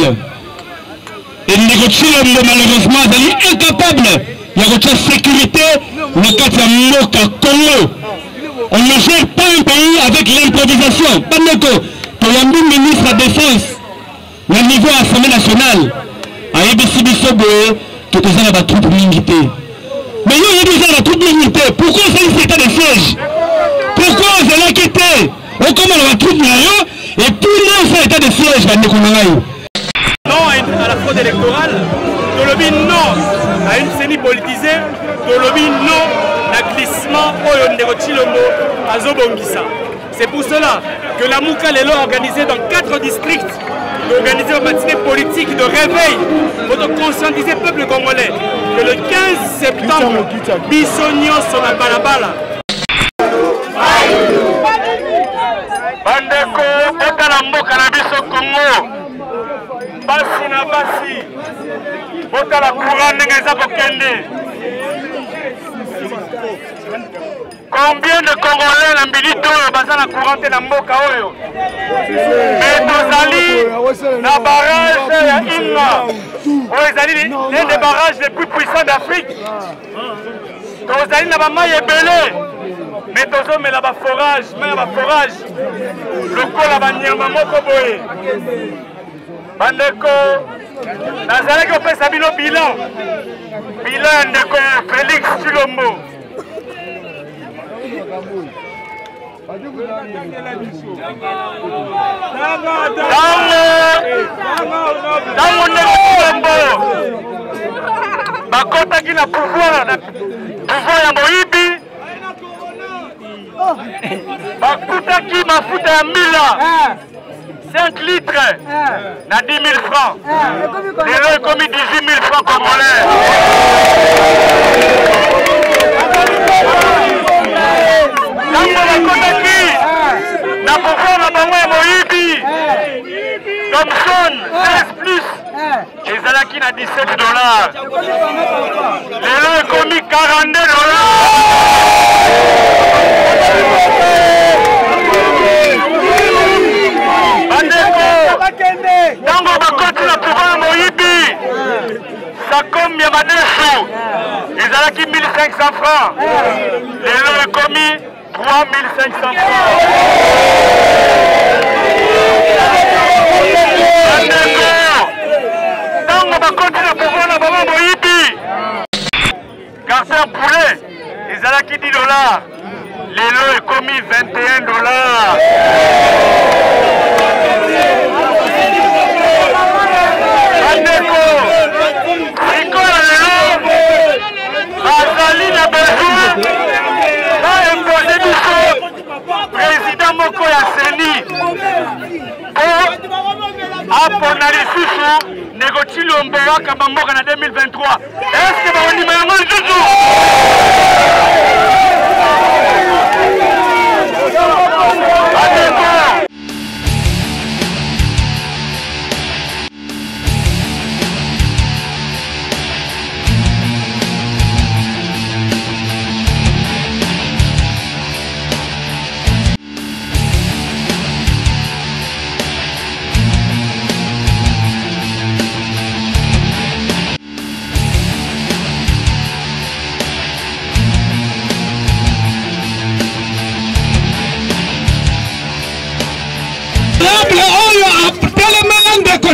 incapable. Et Ndeko malheureusement, est incapable. Il y a une sécurité, le cas de Moka Congo. On ne gère pas un pays avec l'improvisation. Pas de pour le ministre de la Défense, au niveau de l'Assemblée nationale, à EBC Bissoboé, que tu as la troupe milité. Mais il y a déjà la troupe milité. Pourquoi c'est un état de siège? Pourquoi vous allez quitter? On commence la troupe militaire et tout le monde fait état de siège. Non à la fraude électorale, de lobby non à une CENI politisée, de lobby non à glissement au Ndeko Tshilombo à Zobongisa. C'est pour cela que la Mouka est organisée dans 4 districts, d'organiser une matinée politique de réveil pour conscientiser le peuple congolais que le 15 septembre, Bissonio sur la balabala. Bandeko, Botalambo Canabiso Congo, Bassi na Bassi, Botala Courant Nengeza Bokende. Combien de Congolais na milito baza na courante na mboka oyo? Mais tozali na barrage ya Inga. Oyo ezali l'un des barrages les plus puissants d'Afrique. Tozali na bamai ebele. Mais tozomela ba forage, mais ba forage. Lokola banyama moko boye. Bandeko nazalaki opesa bino bilan. Bilan ndeko Félix Tshilombo. Tango Ndeko Tshilombo bakotaki na pouvoir ya moyibi, bakutaki mafuta ya mbila 5 litres na 10 000 francs. Lelo ekomi 18 000 francs congolais. Tango bakotaki na pouvoir na bango ya moyibi Thomson 16 plus ezalaki na 17 $. Lelo ekomi 42 $. Tango bakoti na pouvoir moyibi sakom ya madesu ezalaki 1500 francs. Lelo ekomi 3500 francs. Tango bakoti na pouvoir na bango moyibi carton poulet ezalaki 10 $. Lelo ekomi 21 $. Bandeko sikoyo lelo bazali na besoin baimpose biso président moko ya CENI po apona lisusu Ndeko Tshilombo akamba mboka na 2023. Est-ce baondima yango lisusu?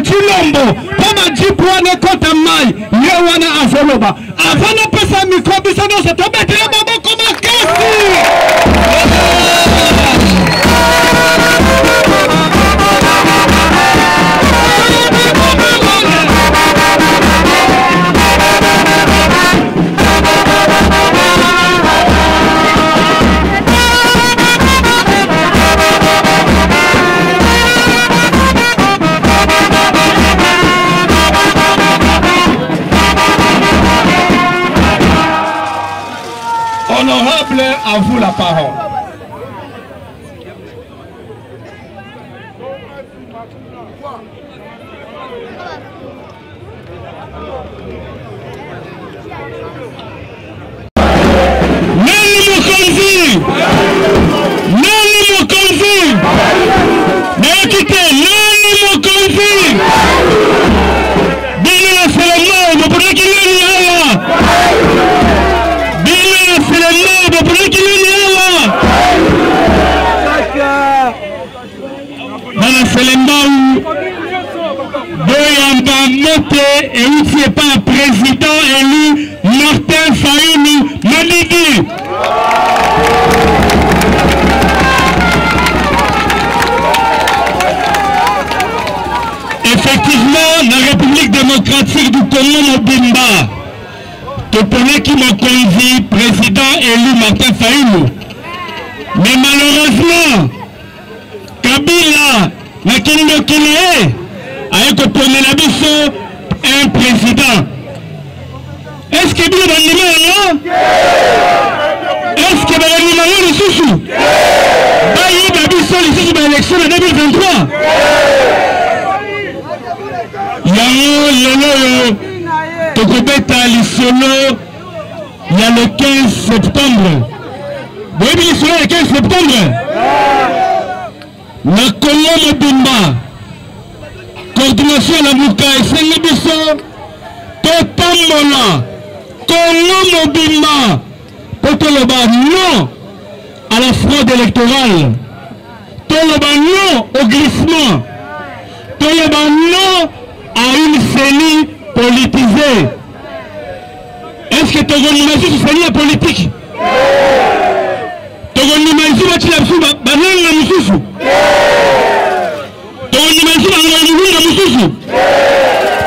Tshilombo kama jipu wane kota mai ye wana azoloba avana pesa mikrobi sana se tobetele maboko makasi. Honorable, à vous la parole. Écoutez, et outil est pas un président élu Martin Fayulu Malidi. Effectivement, la République démocratique du Congo Mobimba, Topone qui m'a conduit président élu Martin Fayulu. Mais malheureusement, Kabila n'a qu'une a écopé la biso un président. Est-ce que Kabila va l'animer? Est-ce que va l'animer le sous-sous? Bayi Babiso les sous-sous de l'élection de 2023. Yango Lolo Tokobeta Lissolo, il y a le 15 septembre. Vous voyez Lissolo le 15 septembre? Le Congo Mobimba, coordination à la Mouka et Saint-Libiso, Totambola, Congo Mobimba, Potoloba non à la fraude électorale, Toloba non au glissement, Toloba non à une CENI politisée. Est-ce que Togo Nimazi c'est CENI politique? Togo Nimazi va-t-il absolument banane la Moussoussou? Togo Nimazi va nous la Moussoussou?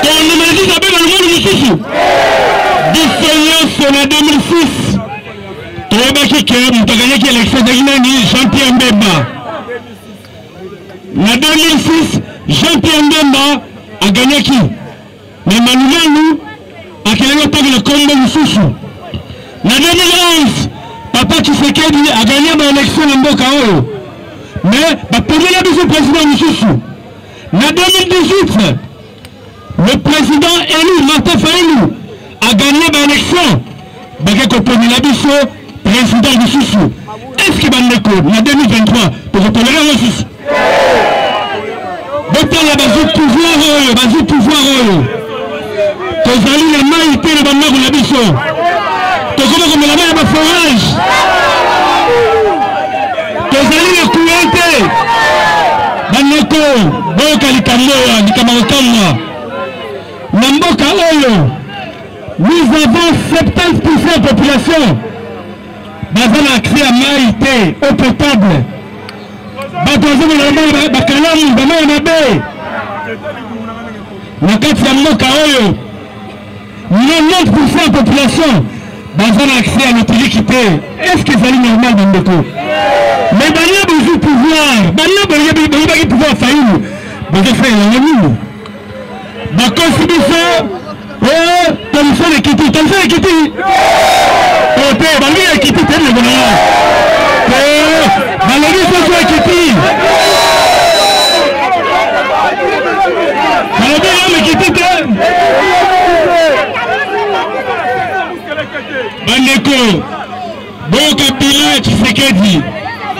Togo Nimazi va bien nous la Moussoussou? Différence en 2006. Togo Bakike, nous avons gagné l'élection de Guinée, Jean-Pierre Mbemba. En 2006, Jean-Pierre Mbemba a gagné qui? Mais Manoumanu a gagné pas le Congo Moussoussou. En 2011, Papa Tshisekedi a gagné l'élection de Mboka Oyo. Mais le premier président Moussoussou. En 2018, le président élu Martin Fayulu a gagné l'élection. Président Moussoussou. Est-ce qu'il va le en 2023 pour tolérer Moussoussou? Botala bazu pouvoir oyo tozali na mai te na bandako na biso tokoma komela mai ya baforage tozali na courant te bandeko boyoka likambo oyo likambo kokamba na mboka oyo nous avons 70% de population baza na accès à mai te eau potable. Bakalamu bamaya mabe na kati ya mboka oyo 90% de population baza na accès à l'électricité. Est-ce que c'est normal bandeko? Mais banya besoin pouvoir, banya besoin pouvoir Fayulu baza faire la nini bakosi biso téléphone ekiti ote bangi ekiti te le bona Valérie Soso Ekiti. Bandeko, boka bilan Tshisekedi,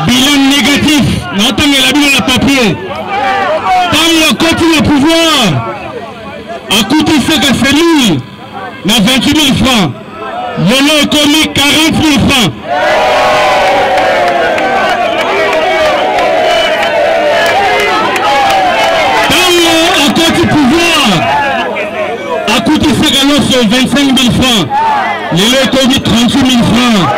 bilan négatif, n'entendez la bilan la papier. Tant le continue le pouvoir, a coûté 5 à celui, na 28 000 francs. Le lot commis 40 000 francs. A coûté 25 000 francs. Les lots commis 38 000 francs.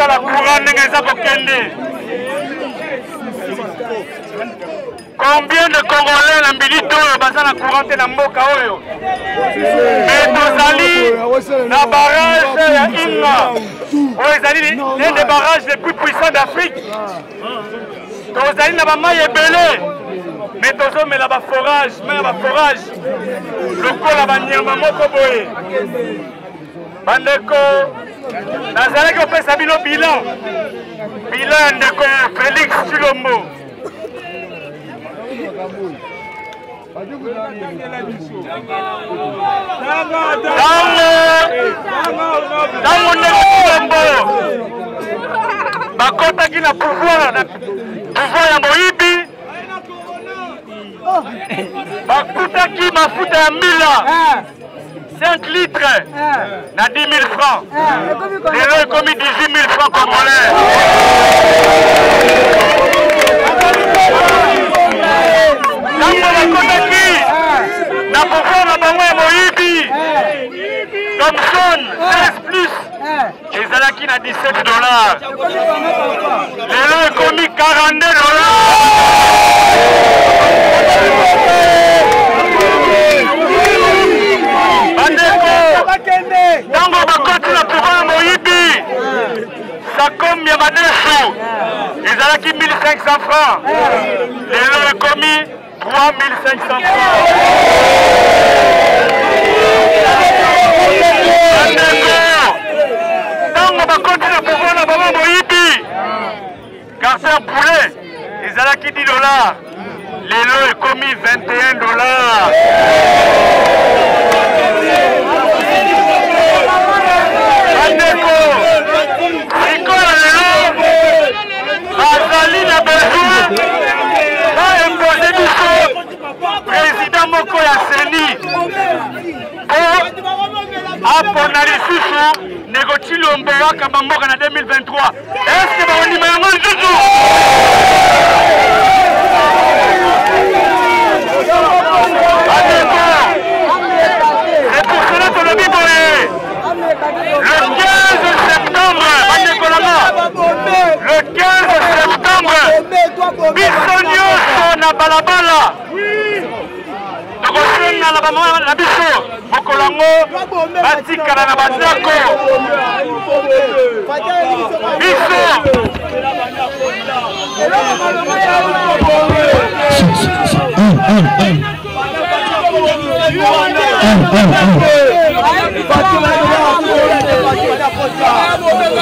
La courant n'engage pas Kende. Combien de Congolais la milite dans la courante dans Mboka Oyo? Mais Tozali, la barrage, il y a une Katanga. L'un des barrages les plus puissants d'Afrique. Tozali na bama yebele. Mais tozomela la forage, mais la forage. Lokola banyama moko boye. Bandeko, nazalaki opesa bino bilan. Bilan ndeko Félix Tshilombo. Tango ndeko Tshilombo bakotaki na pouvoir ya moyibi bakutaki mafuta ya mbila 5 litres na 10 000 francs. Lelo ekomi 18 000 francs congolais. Tango bakotaki na pouvoir na bango ya moyibi Thomson 16 plus ezalaki na 17 dollars. Lelo ekomi 42 dollars. Tango bakoti na pouvoir moyibi sakom ya madesu ezalaki 1500 francs. Lelo ekomi 3500 francs. Tango bakoti na pouvoir na baba moyibi carton poulet ezalaki 10 dollars. Lelo ekomi 21 dollars. Bandeko, Nicolas lelo azali na besoin ba impose biso président moko ya seni po apona lisusu ndeko Tshilombo akamba mboka na 2023. Est-ce que baondima yango lisusu? Bandeko, c'est pour cela que le Bible est le 15 septembre, le 15 septembre, Bissonio na balabala. Tokosenga na bamama na biso, mokolango batikala na bandako. Biso.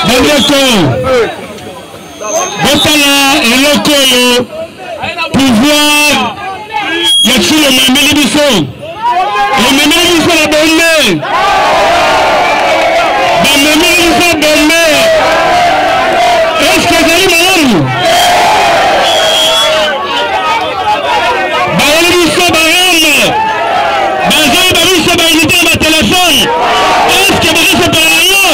Bandeko, botala eloko oyo pouvoir ya Tshilombo emeli biso. Emeli biso na bombe. Bamemeli biso bombe. Est-ce que ezali malamu? Bayeli biso barame. Bazali babiso baunité ya batelefone. Est-ce que bazosepela yango?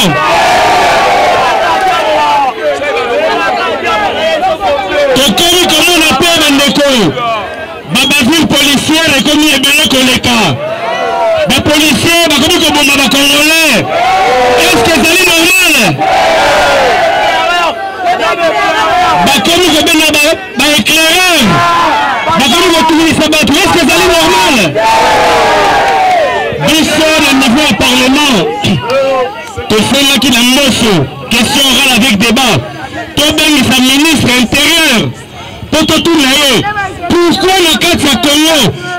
Tokomi komona pe bandeko babavile policière ekomi ebele koleka. Bapolicier bakomi koboma bakongolais. Est-ce que ezali normal? Bakomi kobena baéclaireur bakomi kotumisa bato. Est-ce que ezali normal? Biso na niveau ya parlement tosengaki na moso question orale avec débat tobengisa ministre intérieur po totuna ye pourquoi na kati ya Congo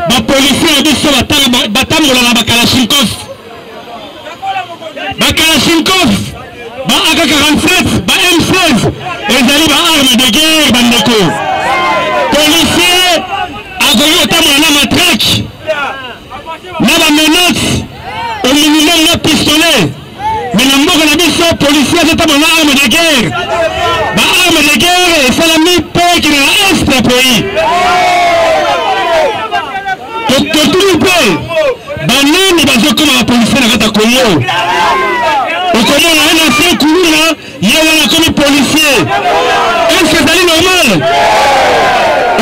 bapolisier na biso batambola na bakalashnikov ba AK-47 ba M16 ezali ba arme de guerre. Bandeko policier akoki kotambola na matraque na bamenote au minimum na pistolet. Mais na mboka na biso policier azotambola na arme de guerre. Ba arme de guerre esalami mpo ekende na est ya pays. Totuli mpe banani bazokoma bapolisier na kati ya Congo. Okomona ye na se kuluna ye wana akomi policier. Est-ce que ezali normal?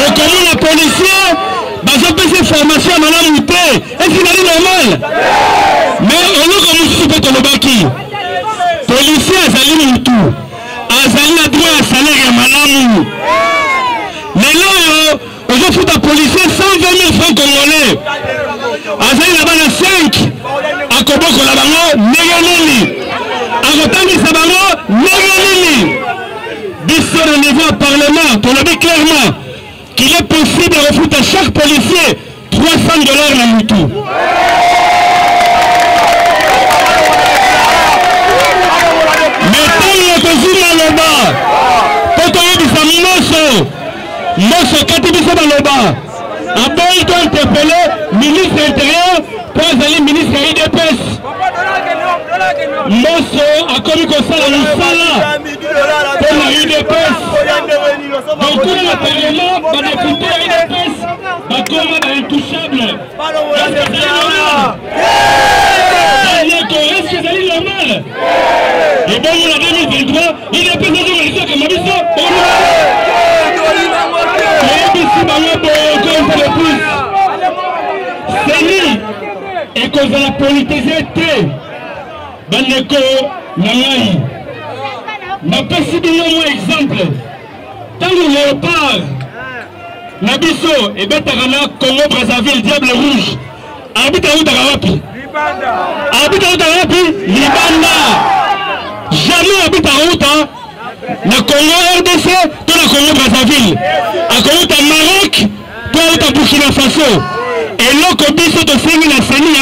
Okomona policier bazopesa formation ya malamu te. Est-ce que ezali normal? Mais eloko mosusu mpe tolobaki policier azali mutu azali na droit ya salaire ya malamu. Lelo oyo ozofuta policier 120 000 francs congolais azali na bana 5 akobokola bango ndenge nini akotangisa devant le Parlement, on l'a dit clairement qu'il est possible de refouler à chaque policier $300 dans Moutou. Mais tant que nous sommes dans le bas, quand on est Mosso Katibisa dans le bas, après il doit interpeller le ministre de l'Intérieur pour aller ministre de l'IDPS. Mosso a commis comme ça la Moussala pour la UDPS. Donc tout le Parlement va écouter la UDPS, va combattre l'intouchable. Est-ce que c'est normal? Et bon, on a 2023, il est plus de gens comme Mabiso. Et qu'on va la politiser, Bandeko, Nangaï. Ma possibilité, mon exemple, tant que léopard, Nabiso, et Betarana, Congo, Brazzaville, Diable Rouge, arbitre à Outarawapi. Arbitre à Outarawapi, Libanda. Jamais arbitre à Outa, na Congo RDC, tout la Congo, Brazzaville. À Congo, Maroc, tout à Burkina Faso. Et là, que Bisso te signe la CENI,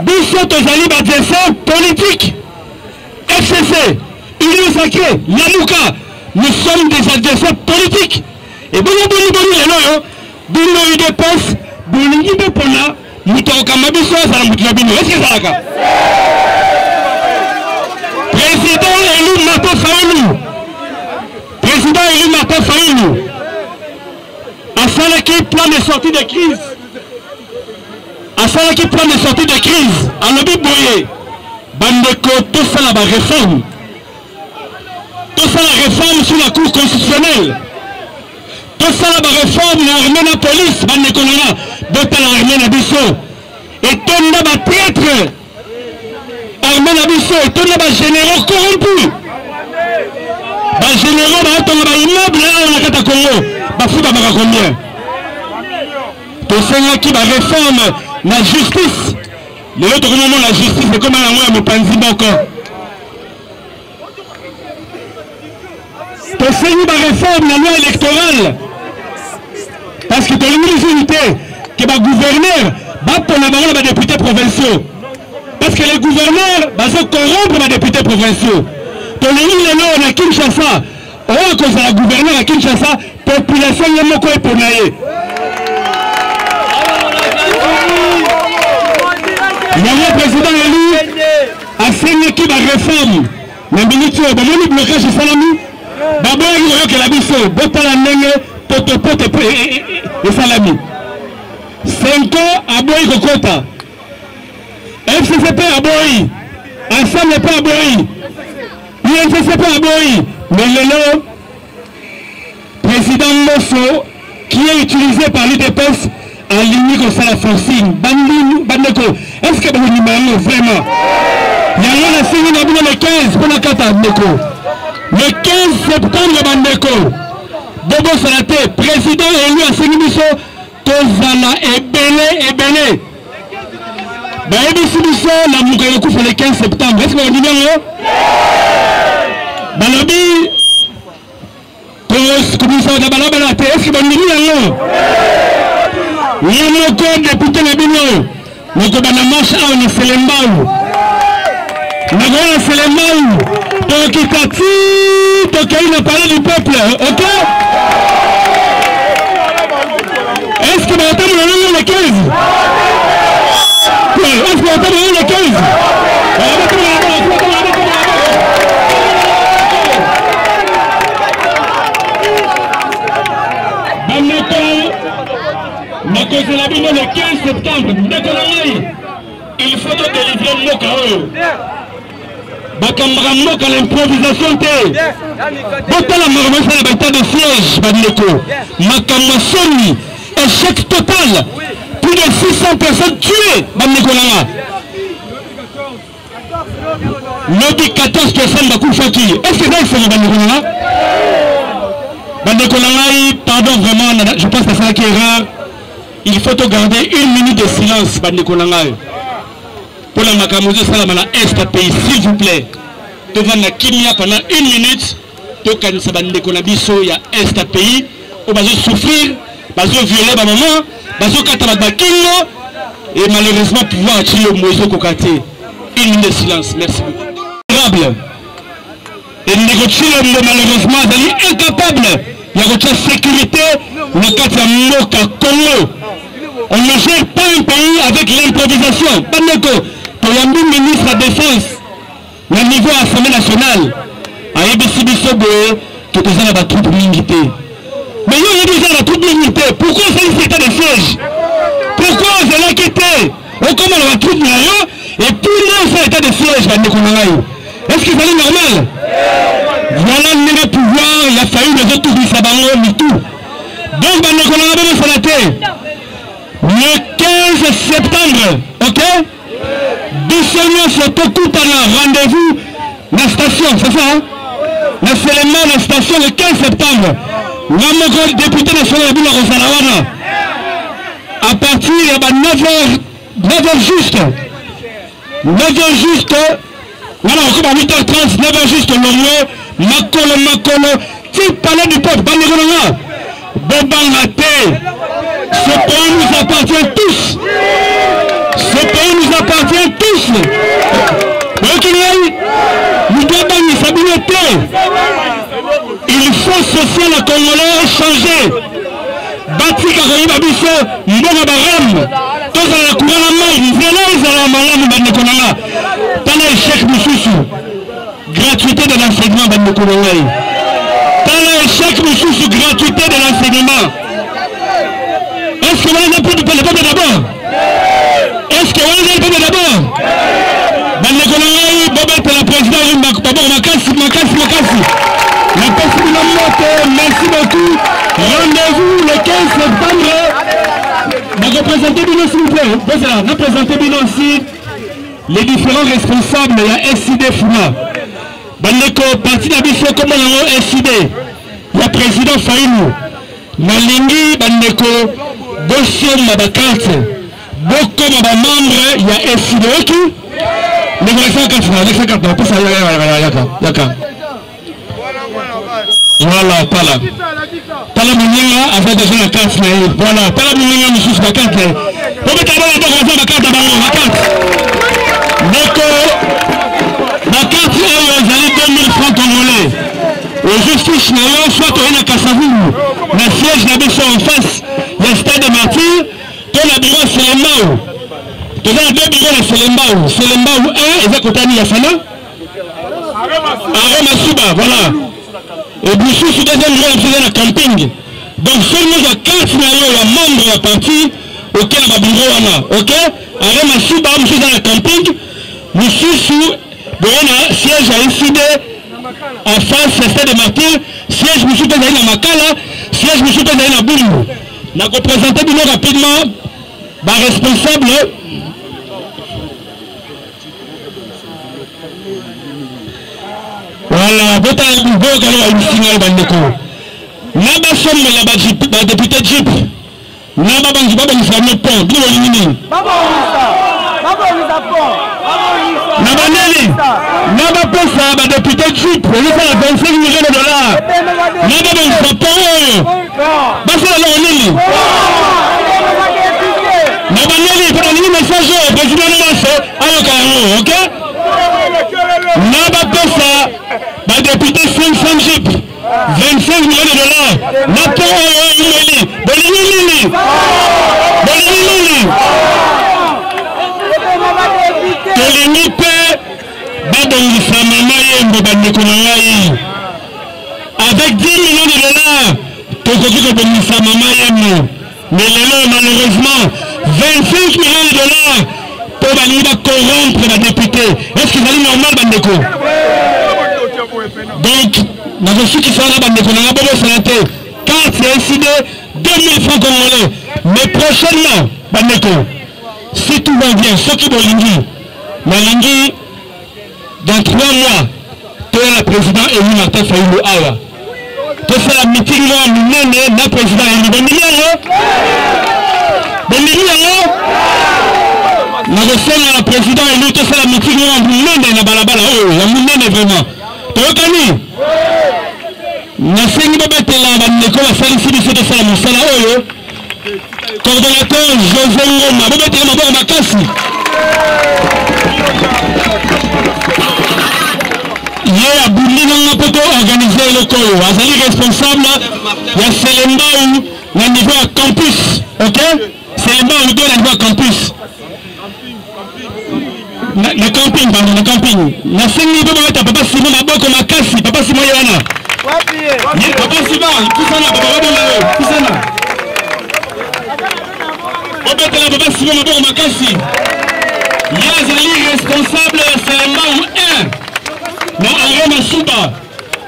Bisso te zali d'adversaire politique. FCC, Union Sacrée, Yanouka, nous sommes des adversaires politiques. Et bon, Bino UDPS, Bino UDPS, nous t'avons Bisso, ça n'a pas Bino. Est-ce que ça va? Président élu Martin Fayoulou. Président élu Martin Fayoulou. À ça, l'équipe plan de sortie de crise. À ça, l'équipe plan de sortie de crise. À l'objet Boye. Bandeko, tout ça la réforme. Tout ça la réforme sur la Cour constitutionnelle. Tout ça la réforme l'armée la police. Bandeko Nana. D'autres l'armée la Bisso. Et tout le monde traître. Armée la Bisso. Et tout le monde généraux corrompus. Les généraux, les immeubles, on a qu'à Congo. Bafou va combien? Tout ça qui va réforme la justice. L'autre moment, la justice, c'est comme un moyen de Panzi Boko. Tout ça qui va réforme la loi électorale. Parce que dans les unités, que le gouverneur va pour les députés provinciaux. Parce que les gouverneurs vont corrompre les députés provinciaux. Dans les îles, on a Kinshasa. On a cause de la gouverneure à Kinshasa, population Yamoko et Ponaye. Le président élu a signé qui va réforme. La ministre de le blocage de Salami. D'abord, il y a que la Bisso, Botala Nenge, Potopote et Salami. 5 ans à Boy Kokota. FCCP à Boy. Ensemble pas à Boy. l'UNCCP à Boy. Mais le président Mosso, qui est utilisé par l'UDPS, a ligné comme ça la forcing. Bandeko, est-ce que vous avez vraiment? Il y a un signe le 15 pour la carte Bandeko. Le 15 septembre, Bandeko. Bobo Salate, président élu à Sénibiso, Tozala et Belé. Bah, Ebisibiso, la Moukayoku pour le 15 septembre. Est-ce que vous dit bien? Balobi, commissaire de Balabalate, est-ce que vous dit bien? Il y a encore député Nabino. Nous avons une marche à un Selembao. Nous avons un Selembao. Donc, il a parlé du peuple. Ok? Est-ce que vous avez le 15? Est-ce que vous avez le 15? Le 15 septembre, il faut délivrer le mot KO. Bakambra mot à l'improvisation. Bota la marmose à l'état de siège, Bandeko. Makamosoni, échec total. Plus de 600 personnes tuées, Bandeko Nanga. Lobby 14 personnes Bakoufaki. Est-ce que c'est le Bandeko Nanga? Bandeko Nanga, pardon vraiment, je pense que c'est ça qui est rare. Il faut garder 1 minute de silence, Bandeko Nangaï. Pour la Makamouze Salamana Est pays, s'il vous plaît. Devant la Kimia pendant 1 minute, tokanisa bandeko na biso ya est pays o bazo souffrir bazo violer ba maman bazo kata ba kingo et malheureusement pouvoir chilo moiso kokate une minute de silence merci beaucoup et négocier malheureusement ils sont incapables il y a une sécurité le cas de Moka Congo on ne gère pas un pays avec l'improvisation bandeko pour le ministre de la défense le niveau Assemblée nationale à EBC Bissobo qui est déjà la troupe milité mais il y a déjà la troupe milité pourquoi c'est l'état de siège pourquoi c'est là qui était on commence la troupe et puis là c'est l'état de siège bandeko est-ce que c'est normal? Voilà le pouvoir, il a fallu les autres du Sabango, du tout. Donc, le 15 septembre, ok? Doucement, c'est tout à l'heure, rendez-vous, la station, c'est ça? Hein? Le seulement la station le 15 septembre. Le député national de la Rosalawana. À partir de 9h juste. 9h juste. Voilà, on commence à 8h30, 9h juste le lieu, Makolo, tu palais du peuple, Bandegona, Bobangate, ce pays nous appartient tous. Ce pays nous appartient tous. Nous devons nous stabilité. Il faut social à Congolais changer. Bati Kakoyi Babiso, Mbonga Baram, tous à la courant à main, ils sont là, malade, Bandekonanga. Tala échec Moussoussou, gratuité de l'enseignement Bandekonanga. Tala échec Moussoussou, gratuité de l'enseignement. Est-ce que vous avez le peuple d'abord? Est-ce que vous avez le peuple d'abord? Bandekonanga, Bobette, la présidente, Makassi. La personne merci beaucoup. Rendez-vous le 15 septembre. Vous représentez bien s'il vous plaît. Vous représentez bien aussi les différents responsables de la SID FUNA. Bandeko, parti d'Abisso, comme on a SID. Le président Faïnou. Malingi, Bandeko, Bosso Mabakarte. Beaucoup de membres, il y a SID. Ok? Les 104, pour ça, yaka. Voilà, Tala Mouninga avait déjà la carte. Voilà, Tala Mouninga nous suit la carte. Pour mettre la carte donc, la carte est 2000 francs congolais. Au justice, soit on a Kassavou, le siège d'Abisso en face, le stade de Martyr, ton le bureau Selembao. Tu as deux bureaux de Selembao. Selembao 1, et ça côté Yafana. Aromasuba, voilà. Et Boussou, c'est deuxième jour, il faisait le camping. Donc, seulement il y a 4 membres de la partie auquel on a bureau, ok? Alors, je suis dans le camping. Boussou, il siège à ICD en face, c'est stade de Martyr. Siège Boussou, il y a Makala. Siège Boussou, il y a Boulou. On a représenté rapidement, responsable. Voilà, votre nouveau galop a une signal Bandeko. Naba somme la député Jeep. Naba bangi baba ni famille pont. Bilo nini? Baba Olisa pont. Naba neli. Naba pesa ba député Jeep. Il fait 25 millions de dollars. Naba bangi pont. Basa la nini? Naba neli pour nini message au président Namaso. Ayo kayo, OK? Naba pesa ba député 500 Jeep 25 millions de dollars. Napo Umeli Bolini Tolini pe badongisa mama yembo bandeko na ngai avec 10 millions de dollars tokoki kobongisa mama yembo mais lelo malheureusement 25 millions de dollars pour balingi corrompre la députée. Est-ce que c'est normal bandeko? Donc dans ceux qui sont là bandeko na ngabo santé carte c'est décidé 2000 francs congolais. Mais prochainement bandeko, si tout va bien, ceux qui bolingi Malingi dans 3 mois tu es le président élu Martin Fayulu Awa. Tu fais la meeting là nous na président élu na le président élu tu fais la meeting là nous na balabala oh ya munene vraiment. Tu reconnais José Ngoma bobetela maboko makasi ye abundi nanga poto organiser eloko oyo azali responsable ya Selembao na niveau ya campus, ok? Selembao ludo na niveau ya campus le camping, pardon, le camping. Na sengi pe bata papa Simon maboko makasi, papa Simon yana. Papa Simon, kusana papa baba kusana. Obetela papa Simon maboko makasi. Yazali responsable Selembao 1. Non, Henri Masuba,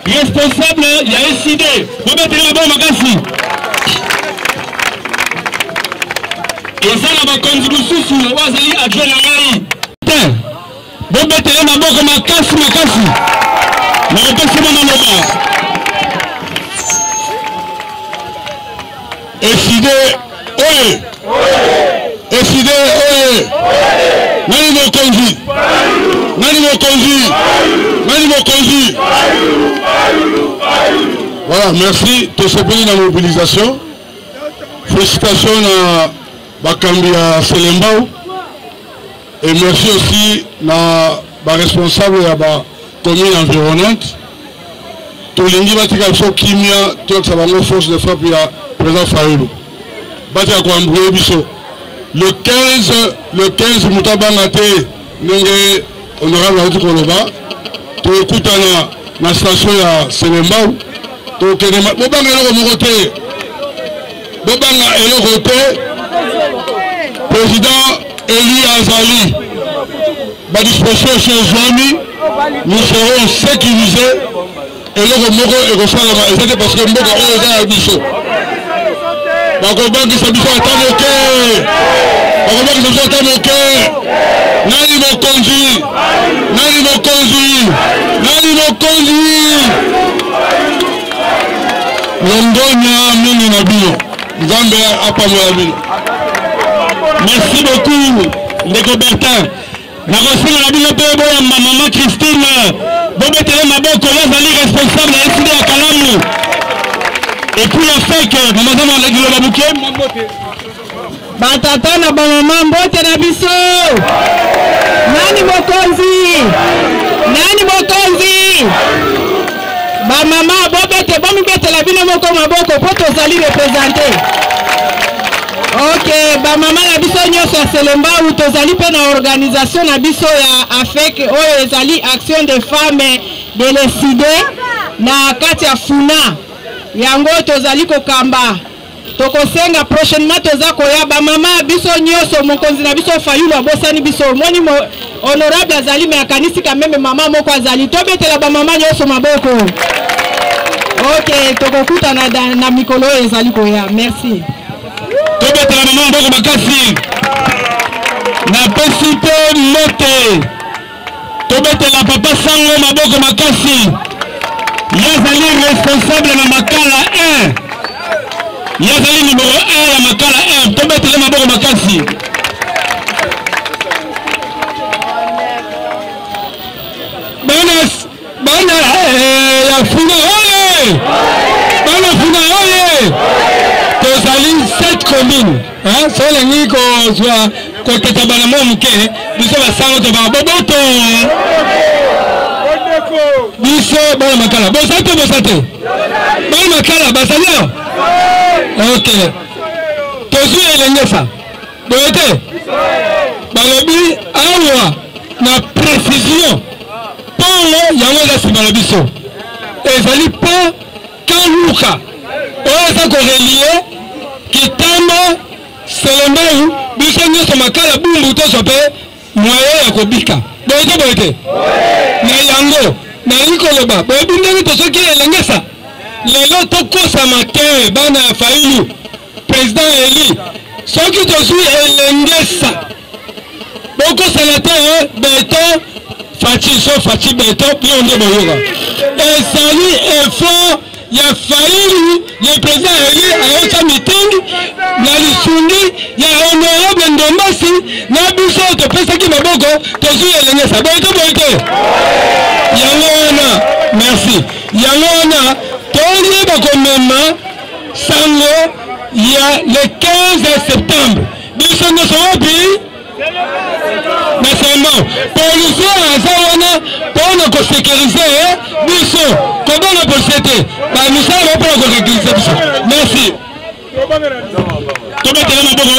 responsable ya SID. Obetela maboko makasi. Ezala bakonzi mususu wazali adjoint na ngai. Bobetele maboko makasi makasi na kopesa maloba eside oye eside oye nani mokonzi nani mokonzi nani mokonzi. Voilà, merci de ce pays dans la mobilisation. Félicitations à bakambi ya Selembao. Et merci aussi à la responsable de la commune environnante. Tout le monde qui a fait Kimia, tout ça va nous force de frappe et la président Fayoulou. Batia kwa mboué biso. Le 15 Moutabangate, Nenge honorable Aoutou Koloba, tout écoute à la station de Selembao. Tout Kenema, Bobanga Elo Morote, Bobanga Elo Rote, président Eli Azali, la disposition chez les amis, nous serons sécurisés et le Moko est refait parce que Moko est à Bisso. Bakobangi Sabiso est à Moké, Bakobangi Sabiso est à Moké, Nani Mokonzi, Nani Mokonzi, Nani Mokonzi, Longonia Mini Nabino, Nzambe Apamo Nabino. Merci beaucoup, Ndeko Bertin. Na reçu la bino pe boya maman Christine. Bobetele maboko yazali responsable ya SID ya Kalamu. Et puis la fake, maman zama la gilo babuke mbote. Batata na ba maman mbote na biso. Nani mokonzi? Nani mokonzi? Ba maman bobete bomibete la bino moko maboko poto zali représenter. Ok, ba mama na biso nyoso ya Selembao tozali pe na organisation na biso ya AFEC oyo ezali action des femmes de l'SID na kati ya Funa. Yango tozali kokamba. Tokosenga prochainement toza koya ba mama biso nyoso mokonzi na biso Fayoulou abosani biso moni honorable azali me akanisi ka meme mama moko azali tobetela ba mama nyoso maboko. Ok, tokokuta na mikolo ezali koya. Merci. Tobetela mama maboko makasi na pesite mote tobetela papa sango maboko makasi yazali responsable na makala 1 yazali numéro 1 ya makala 1 tobetela maboko makasi bana ya Funa oye bana Funa oye tozali 7 communes hein so lengi ko zwa ko tetabana momuke biso basango to ba boboto biso bana makala bosate bana makala basanya ok tozu elengesa bote balobi awa na précision pongo yango za simala biso ezali po kaluka oza ko relier kitama Selembao biso nyoso makala bumbu to sope moye ya kobika bote na yango na likoloba bobi ndenge to soki elengesa lelo to kosa matin bana Fayoulou président Eli soki to sui elengesa boko sénateur beto Fachi beto pionde boyoga ezali effort ya Fayoulou le président Eli a sa meeting na lisundi ya honorable Ndombasi na biso to pesa ki maboko to zu elengesa boite yango wana merci yango wana to yeba komema sango ya le 15 septembre biso nyonso wapi nasembo policier aza wana mpona kosécurize biso kobona policier te bamisala bao mpona kosécurize biso. Merci. Tobetela maboko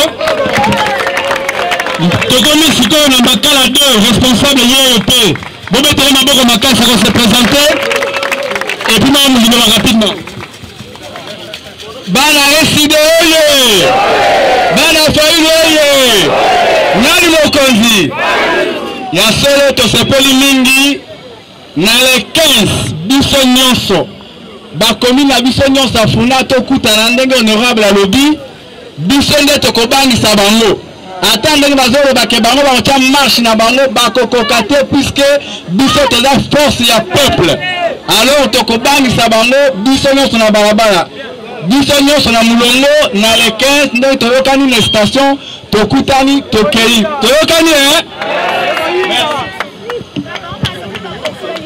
tokomi sikoyo na bakala 2 responsable yeyo te bobetela maboko makasi ako se présenter et puis maamuzinoba rapidement. Bana eside oye bana faili oye nani mokonzi ya solo tosepeli mingi na le 15 biso nyonso bakomi na biso nyonso afuna tokutana ndenge honorable alobi biso nde tokobangisa bango ata ndenge bazolobake bango bakotya marche na bango bakokoka te puisque biso toza force ya peuple. Alors tokobangisa bango biso nyonso na balabala biso nyonso na mulongo na le 15 ndenge toyokani na station tokutani tokei toyokani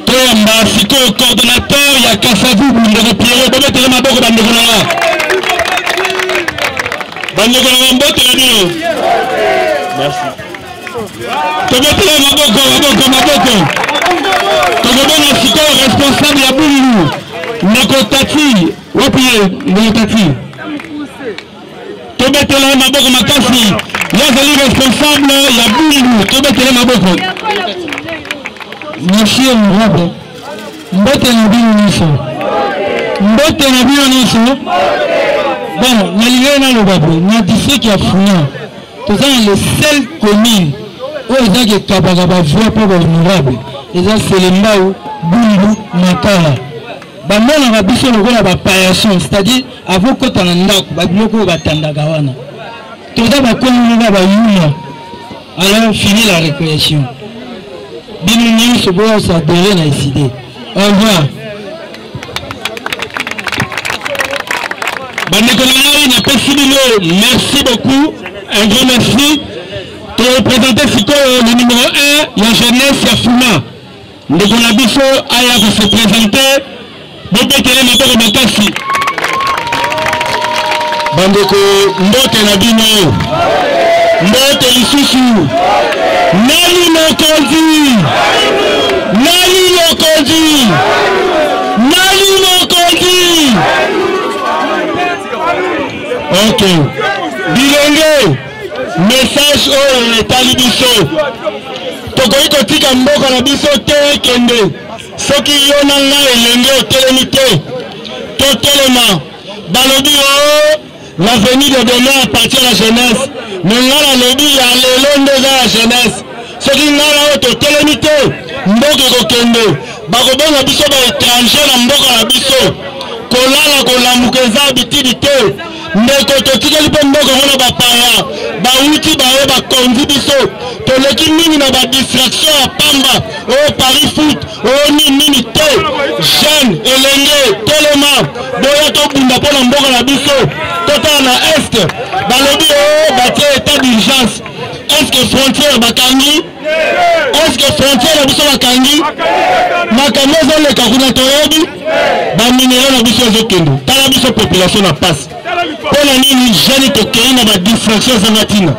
toyamba sikoyo coordonnateur ya Kasavubu ndeko Pierre bobetele maboko bandeko nanga bandeko nanga mbotela bino. Merci. Tobetele maboko tokobona sikoyo responsable ya Bungu ndeko Tati wapiye ndeko Tati tobetele maboko makasi yazali responsable ya Bungu tobetele maboko. Monsieur Murabe mbote na bino nyonso mbote na bino nyonso bon nalingai naloba boye na district ya Funa toza na le seul commune oyo ezaki ekabaka bavoi mpo bahonorable eza Selembao Bungu Makala bamonaka biso lokola bapayation c'est-à-dire avokota na ndako babiloko oyo batandaka wana toza bakominoka bayuma. Alors fini la récréation bino nyonso boyo sadere na eside. Au revoir. Bandeko na ngai napesi bino merci beaucoup, un grand merci. To représenter sikoyo le numéro 1 ya jeunesse ya Funa ndeko na biso aya ko se présenter bobetele maboko makasi. Bandeko mbote na bino mbote lisusu nani mokonzi nani mokonzi nani mokonzi. Ok bilenge message oyo etali biso tokoki kotika mboka na biso te kende soki yo na ngai elenge otelemi te totelema balobi o l'avenir de demain appartient à la jeunesse mais nga nalobi ya lelo nde eza ya jeunesse soki nga na oyo totelemi te mboka ekokende bakobonga biso baétranger na mboka na biso kolala kolamuka eza habitude te ndeko totikeli mpe mboka ngona bapaya bauti baye bakonzi biso toleki mingi na badistraction ya pamba oyo Paris foot oyo nini te jeune elenge telema boya tobunda mpo na mboka na biso totala na est balobi oyo batie état d'urgence. Est-ce que frontière bakangi est-ce que frontière na biso bakangi makambo ezoleka kuna toyebi baminere na biso ezokende tala biso population na pasi mpona nini jeune tokei na badistraction ezanga ntina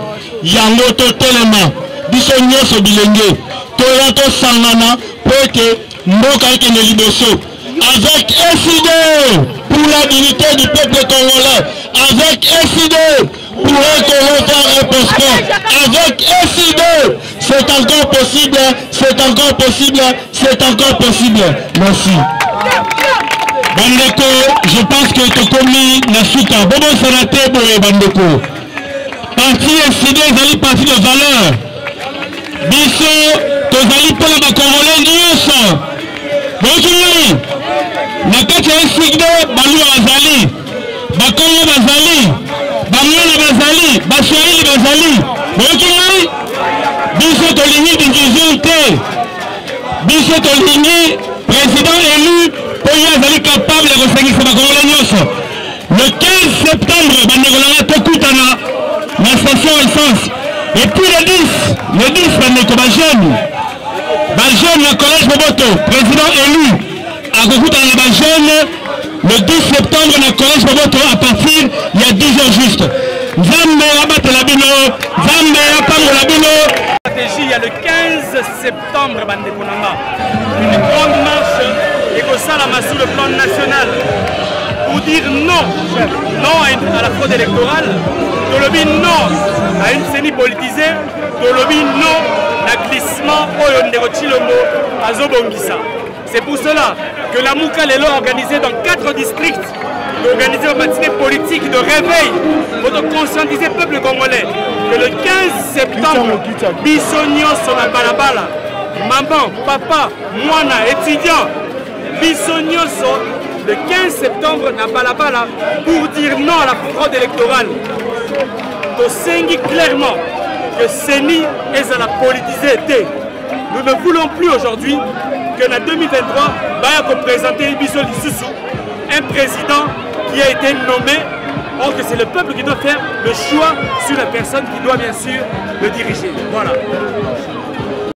yango totelema biso nyonso bilenge toya tosangana mpo ete mboka ekende liboso avec SID pour la dignité du peuple congolais, avec SID pour un Congo fort et prospère, avec SID c'est encore possible, c'est encore possible, c'est encore possible. Merci. Bandeko, je pense que Tokomi Nasuka, Bobo Sanate Boye Bandeko. Parti SID, ezali parti de valeur. Biso, tozali pour la Congolais nyonso. Bonjour. Na kati ya SID baluwa bazali, bakongo bazali, bamwana bazali, baswahili bazali. Bonjour. Biso tolingi division te. Biso tolingi président élu pour y azali capable de kosengisa bakongole nyonso. Le 15 septembre bandeko nanga tokutana na station essence. Et puis le 10 bandeko bajeune na collège Moboto, président élu akokutana na bajeune le 10 septembre na collège Moboto à partir il y a 10 heures juste. Nzambe abatela bino, Nzambe apangola bino. Il y a le 15 septembre, une grande marche et que ça sur le plan national pour dire non, non à la fraude électorale, de lobby non à une CENI politisée, de lobby non à glissement au Ndeko Tshilombo à Zobongisa. C'est pour cela que la Mouka est organisée dans 4 districts, d'organiser une matinée politique de réveil pour conscientiser le peuple congolais que le 15 septembre, Bissonio sur la balabala, maman, papa, moana, étudiant, Bissonio sur le 15 septembre na balabala pour dire non à la fraude électorale. Nous sengi clairement que CENI est à la politisée. Nous ne voulons plus aujourd'hui que en 2023, va représenter un président qui a été nommé. Or que c'est le peuple qui doit faire le choix sur la personne qui doit bien sûr le diriger. Voilà.